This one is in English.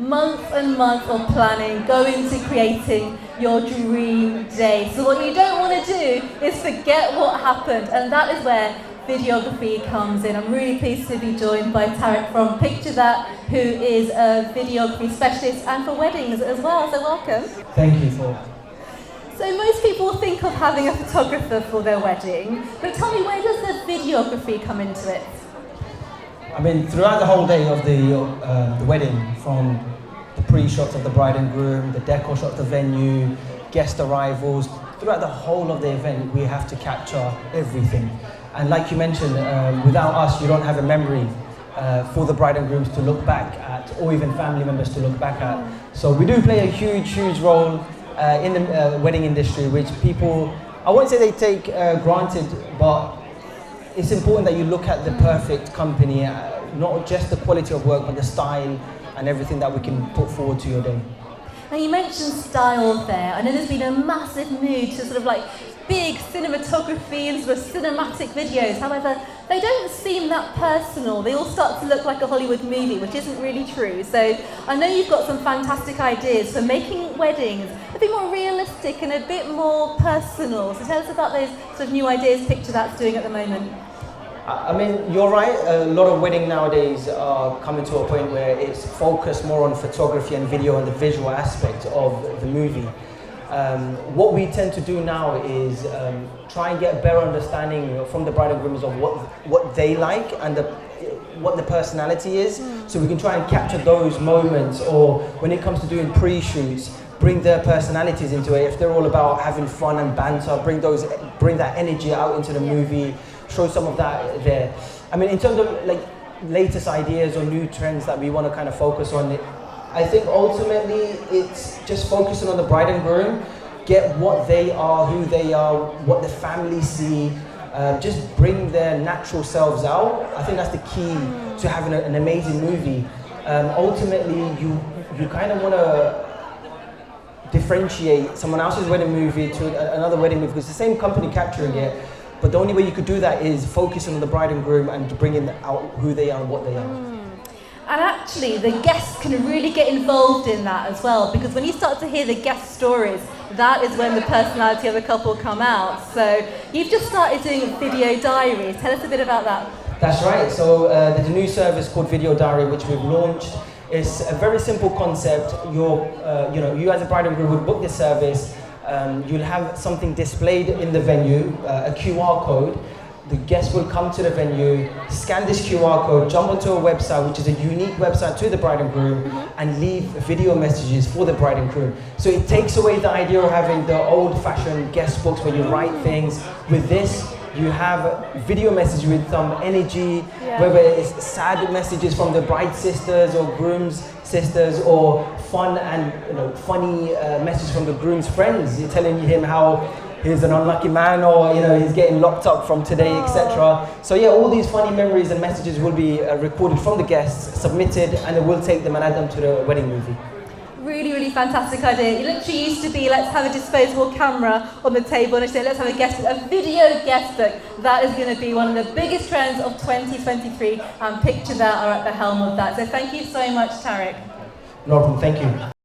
months and months of planning go into creating your dream day. So what you don't want to do is forget what happened, and that is where videography comes in. I'm really pleased to be joined by Tarik from Picturthat, who is a videography specialist and for weddings as well, so welcome. Thank you for. So most people think of having a photographer for their wedding, but tell me, where does the videography come into it? I mean, throughout the whole day of the wedding, from the pre-shots of the bride and groom, the decor shots of the venue, guest arrivals, throughout the whole of the event, we have to capture everything. And like you mentioned, without us, you don't have a memory for the bride and grooms to look back at, or even family members to look back at. So we do play a huge role in the wedding industry, which people, I won't say they take granted, but it's important that you look at the perfect company, not just the quality of work, but the style and everything that we can put forward to your day. Now you mentioned style there. I know there's been a massive move to sort of like big cinematography and sort of cinematic videos. However, they don't seem that personal. They all start to look like a Hollywood movie, which isn't really true. So I know you've got some fantastic ideas for making weddings a bit more realistic and a bit more personal. So tell us about those sort of new ideas Picturthat's doing at the moment. I mean, you're right. A lot of weddings nowadays are coming to a point where it's focused more on photography and video and the visual aspect of the movie. What we tend to do now is try and get a better understanding from the bride and grooms of what they like and what the personality is, so we can try and capture those moments, or when it comes to doing pre-shoots, bring their personalities into it. If they're all about having fun and banter, bring that energy out into the movie, show some of that there. I mean, in terms of like latest ideas or new trends that we want to kind of focus on, I think ultimately it's just focusing on the bride and groom, get what they are, who they are, what the family see, just bring their natural selves out. I think that's the key to having an amazing movie. Ultimately, you kind of want to differentiate someone else's wedding movie to another wedding movie, because it's the same company capturing it, but the only way you could do that is focusing on the bride and groom and bringing out who they are and what they are. And actually, the guests can really get involved in that as well, because when you start to hear the guest stories, that is when the personality of the couple come out. So you've just started doing video diaries. Tell us a bit about that. That's right. So there's a new service called Video Diary, which we've launched. It's a very simple concept. You as a bride and groom would book this service. You'll have something displayed in the venue, a QR code. The guests will come to the venue, scan this QR code, jump onto a website, which is a unique website to the bride and groom, and leave video messages for the bride and groom. So it takes away the idea of having the old-fashioned guest books where you write things. With this, you have video messages with some energy, whether it's sad messages from the bride's sisters or groom's sisters, or fun and funny messages from the groom's friends. You're telling him how he's an unlucky man, or he's getting locked up from today, etc. So yeah, all these funny memories and messages will be recorded from the guests, submitted, and then we'll take them and add them to the wedding movie. Really fantastic idea. It literally used to be, let's have a disposable camera on the table, and say, let's have a video guest book. That is going to be one of the biggest trends of 2023, and Picturthat are at the helm of that. So thank you so much, Tarik. No problem, thank you.